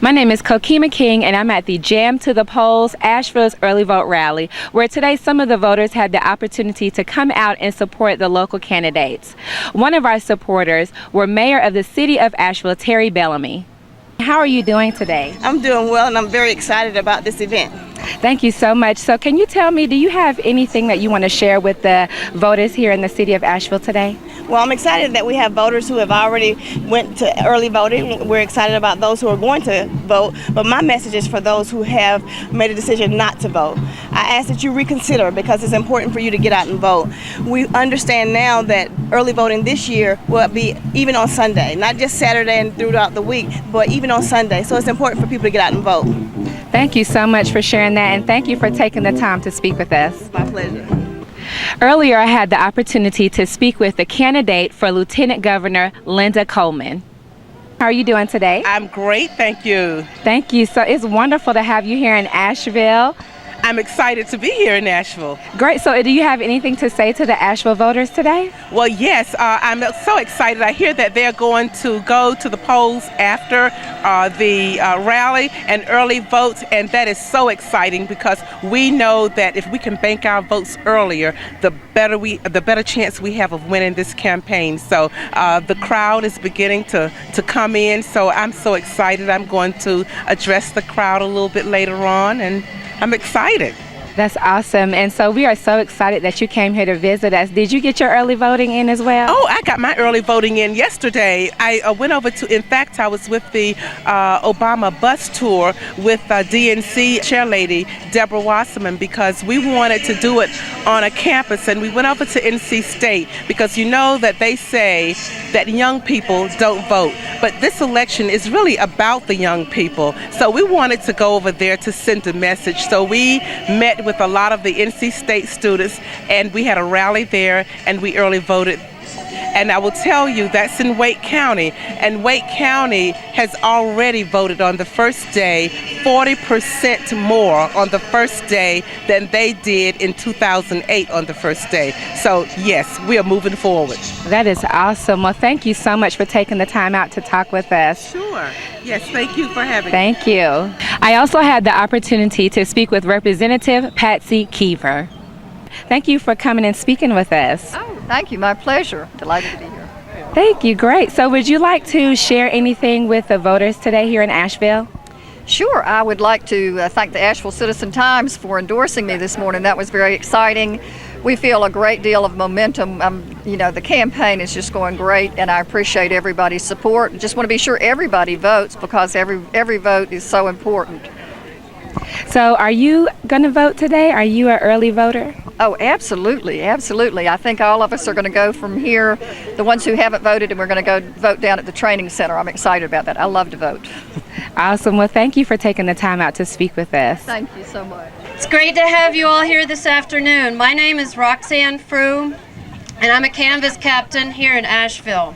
My name is Kokima King, and I'm at the Jam to the Polls Asheville's Early Vote Rally, where today some of the voters had the opportunity to come out and support the local candidates. One of our supporters were Mayor of the City of Asheville, Terry Bellamy. How are you doing today? I'm doing well, and I'm very excited about this event. Thank you so much. So can you tell me, do you have anything that you want to share with the voters here in the City of Asheville today? Well, I'm excited that we have voters who have already went to early voting. We're excited about those who are going to vote, but my message is for those who have made a decision not to vote. I ask that you reconsider, because it's important for you to get out and vote. We understand now that early voting this year will be even on Sunday, not just Saturday and throughout the week, but even on Sunday. So it's important for people to get out and vote. Thank you so much for sharing that, and thank you for taking the time to speak with us. My pleasure. Earlier, I had the opportunity to speak with the candidate for Lieutenant Governor, Linda Coleman. How are you doing today? I'm great, thank you. Thank you. So it's wonderful to have you here in Asheville. I'm excited to be here in Asheville. Great. So do you have anything to say to the Asheville voters today? Well, yes, I'm so excited. I hear that they're going to go to the polls after the rally and early vote, and that is so exciting, because we know that if we can bank our votes earlier, the better chance we have of winning this campaign. So the crowd is beginning to come in, so I'm so excited. I'm going to address the crowd a little bit later on, and I'm excited. That's awesome. And so we are so excited that you came here to visit us. Did you get your early voting in as well? Oh, I got my early voting in yesterday. I went over to, in fact, I was with the Obama bus tour with DNC chairlady Deborah Wasserman, because we wanted to do it on a campus, and we went over to NC State, because you know that they say that young people don't vote, but this election is really about the young people. So we wanted to go over there to send a message. So we met with a lot of the NC State students, and we had a rally there, and we early voted. And I will tell you, that's in Wake County, and Wake County has already voted on the first day 40% more on the first day than they did in 2008 on the first day. So yes, we are moving forward. That is awesome. Well, thank you so much for taking the time out to talk with us. Sure. Yes, thank you for having me. Thank you. I also had the opportunity to speak with Representative Patsy Keever. Thank you for coming and speaking with us. Oh, thank you. My pleasure. Delighted to be here. Thank you. Great. So would you like to share anything with the voters today here in Asheville? Sure. I would like to thank the Asheville Citizen-Times for endorsing me this morning. That was very exciting. We feel a great deal of momentum. The campaign is just going great, and I appreciate everybody's support. Just want to be sure everybody votes, because every vote is so important. So are you going to vote today? Are you an early voter? Oh, absolutely, absolutely. I think all of us are going to go from here, the ones who haven't voted, and we're going to go vote down at the training center. I'm excited about that. I love to vote. Awesome. Well, thank you for taking the time out to speak with us. Thank you so much. It's great to have you all here this afternoon. My name is Roxanne Frew, and I'm a canvas captain here in Asheville.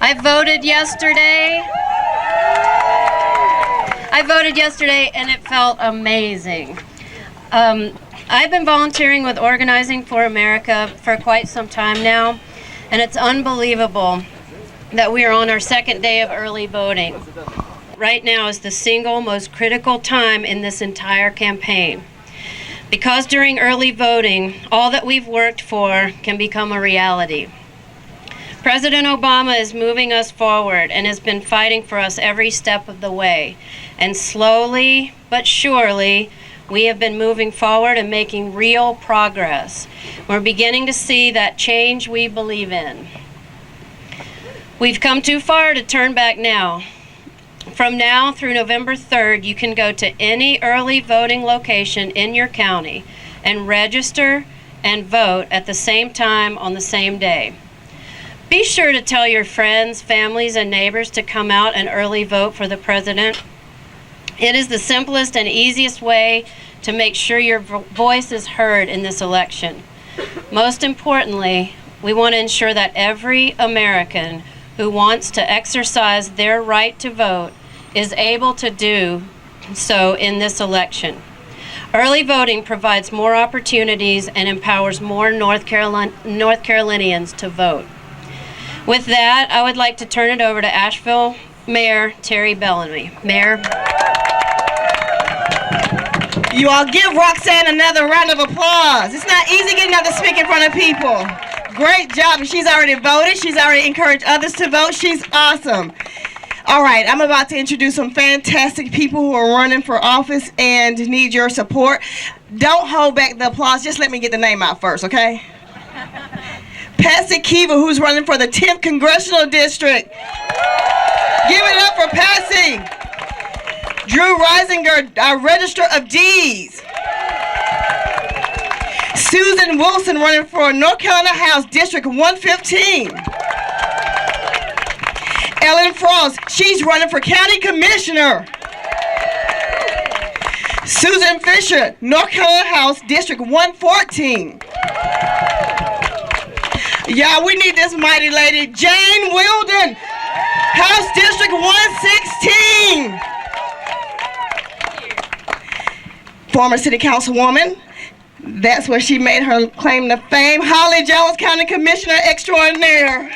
I voted yesterday, and it felt amazing. I've been volunteering with Organizing for America for quite some time now, and it's unbelievable that we are on our second day of early voting. Right now is the single most critical time in this entire campaign, because during early voting, all that we've worked for can become a reality. President Obama is moving us forward and has been fighting for us every step of the way. And slowly but surely, we have been moving forward and making real progress. We're beginning to see that change we believe in. We've come too far to turn back now. From now through November 3rd, you can go to any early voting location in your county and register and vote at the same time on the same day. Be sure to tell your friends, families, and neighbors to come out and early vote for the president. It is the simplest and easiest way to make sure your voice is heard in this election. Most importantly, we want to ensure that every American who wants to exercise their right to vote is able to do so in this election. Early voting provides more opportunities and empowers more North Carolinians to vote. With that, I would like to turn it over to Asheville Mayor Terry Bellamy. Mayor. You all give Roxanne another round of applause. It's not easy getting up to speak in front of people. Great job. She's already voted. She's already encouraged others to vote. She's awesome. All right, I'm about to introduce some fantastic people who are running for office and need your support. Don't hold back the applause. Just let me get the name out first, okay? Patsy Kiva, who's running for the 10th Congressional District. Give it up for Patsy. Drew Reisinger, our Register of Deeds. Susan Wilson running for North Carolina House District 115. Ellen Frost, she's running for County Commissioner. Susan Fisher, North Carolina House District 114. Yeah, we need this mighty lady, Jane Wilden, House District 116. Former City Councilwoman, that's where she made her claim to fame, Holly Jones, County Commissioner Extraordinaire.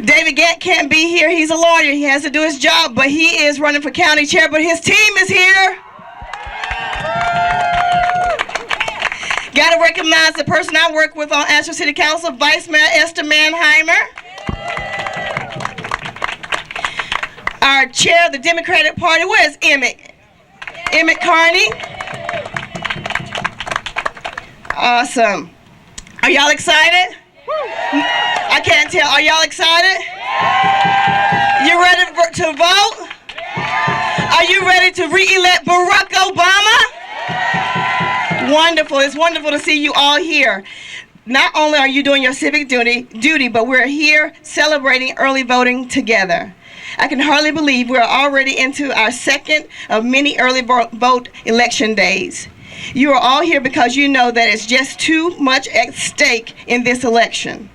David Gant can't be here. He's a lawyer. He has to do his job, but he is running for county chair, but his team is here. Got to recognize the person I work with on Asheville City Council, Vice Mayor Esther Manheimer. Our chair of the Democratic Party, where's Emmett? Emmett Carney. Awesome. Are y'all excited? I can't tell. Are y'all excited? You ready to vote? Are you ready to re-elect Barack Obama? Wonderful. It's wonderful to see you all here. Not only are you doing your civic duty, but we're here celebrating early voting together. I can hardly believe we're already into our second of many early vote election days. You are all here because you know that it's just too much at stake in this election.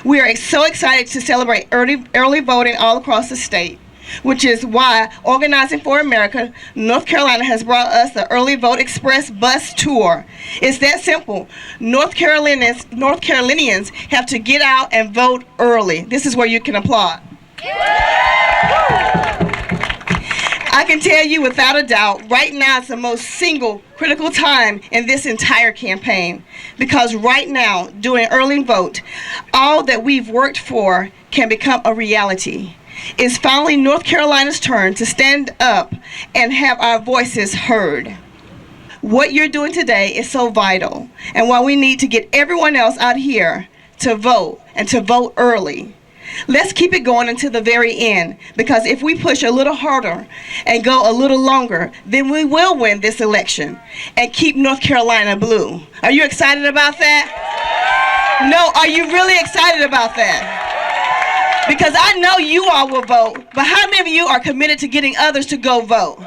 We are so excited to celebrate early voting all across the state, which is why Organizing for America North Carolina has brought us the Early Vote Express bus tour. It's that simple. North Carolinians have to get out and vote early. This is where you can applaud. I can tell you without a doubt, right now is the most single critical time in this entire campaign, because right now, doing early vote, all that we've worked for can become a reality. It's finally North Carolina's turn to stand up and have our voices heard. What you're doing today is so vital, and while we need to get everyone else out here to vote and to vote early, let's keep it going until the very end, because if we push a little harder and go a little longer, then we will win this election and keep North Carolina blue. Are you excited about that? No, are you really excited about that? Because I know you all will vote, but how many of you are committed to getting others to go vote?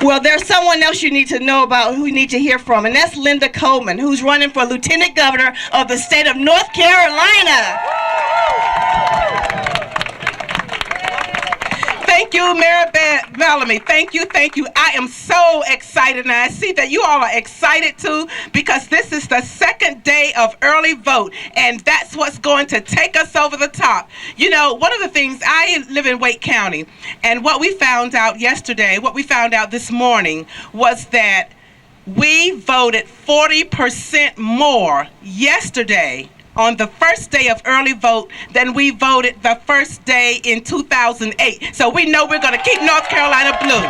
Well, there's someone else you need to know about, who you need to hear from, and that's Linda Coleman, who's running for Lieutenant Governor of the state of North Carolina. Thank you, Mayor Bellamy. Thank you. I am so excited, and I see that you all are excited too, because this is the second day of early vote, and that's what's going to take us over the top. You know, one of the things, I live in Wake County, and what we found out this morning was that we voted 40% more yesterday on the first day of early vote than we voted the first day in 2008. So we know we're going to keep North Carolina blue.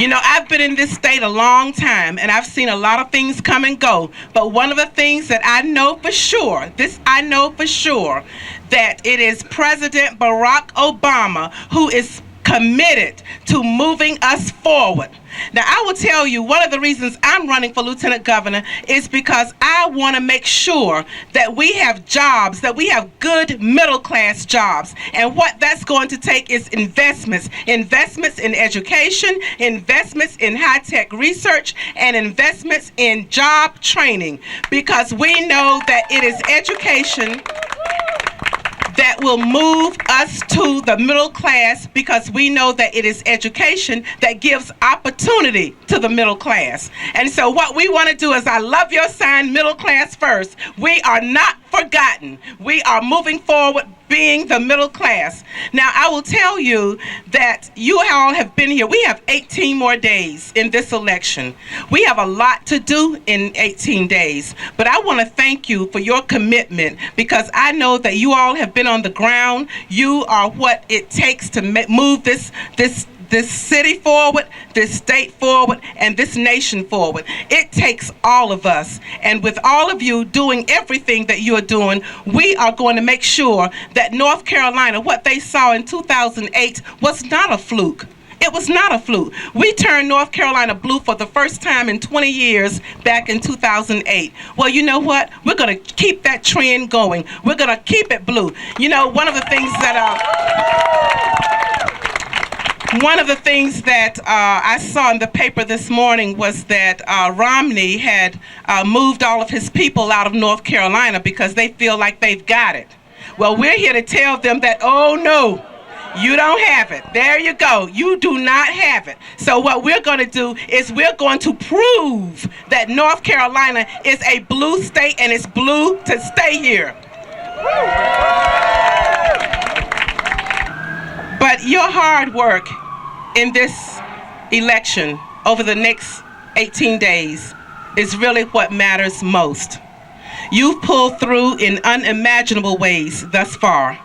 You know, I've been in this state a long time, and I've seen a lot of things come and go. But one of the things that I know for sure, that it is President Barack Obama who is committed to moving us forward. Now, I will tell you, one of the reasons I'm running for Lieutenant Governor is because I want to make sure that we have jobs, that we have good middle-class jobs. And what that's going to take is investments in education, investments in high-tech research, and investments in job training. Because we know that it is education that will move us to the middle class, because we know that it is education that gives opportunity to the middle class. And so what we want to do is, I love your sign, middle class first. We are not forgotten. We are moving forward, being the middle class. Now, I will tell you that you all have been here. We have 18 more days in this election. We have a lot to do in 18 days, but I want to thank you for your commitment, because I know that you all have been on the ground. You are what it takes to move this city forward, this state forward, and this nation forward. It takes all of us. And with all of you doing everything that you're doing, we are going to make sure that North Carolina, what they saw in 2008, was not a fluke. It was not a fluke. We turned North Carolina blue for the first time in 20 years back in 2008. Well, you know what? We're going to keep that trend going. We're going to keep it blue. You know, one of the things that I saw in the paper this morning was that Romney had moved all of his people out of North Carolina because they feel like they've got it. Well, we're here to tell them that, oh no, you don't have it. There you go. You do not have it. So what we're going to do is we're going to prove that North Carolina is a blue state, and it's blue to stay here. But your hard work in this election over the next 18 days is really what matters most. You've pulled through in unimaginable ways thus far.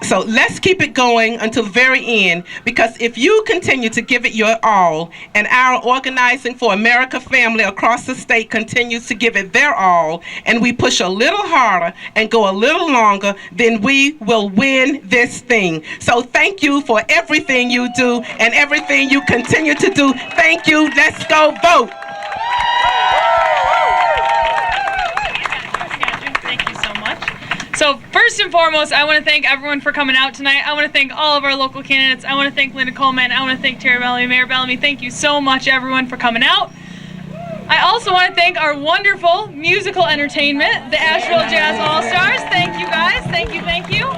So let's keep it going until the very end, because if you continue to give it your all, and our Organizing for America family across the state continues to give it their all, and we push a little harder and go a little longer, then we will win this thing. So thank you for everything you do and everything you continue to do. Thank you. Let's go vote. Thank you so much. So first and foremost, I want to thank everyone for coming out tonight. I want to thank all of our local candidates. I want to thank Linda Coleman. I want to thank Terry Bellamy, Mayor Bellamy. Thank you so much, everyone, for coming out. I also want to thank our wonderful musical entertainment, the Asheville Jazz All-Stars. Thank you, guys. Thank you, thank you.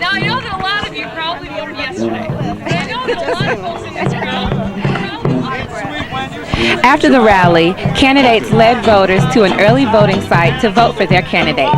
Now, I know that a lot of you probably voted yesterday. And I know that a lot of folks in this crowd probably voted. After the rally, candidates led voters to an early voting site to vote for their candidates.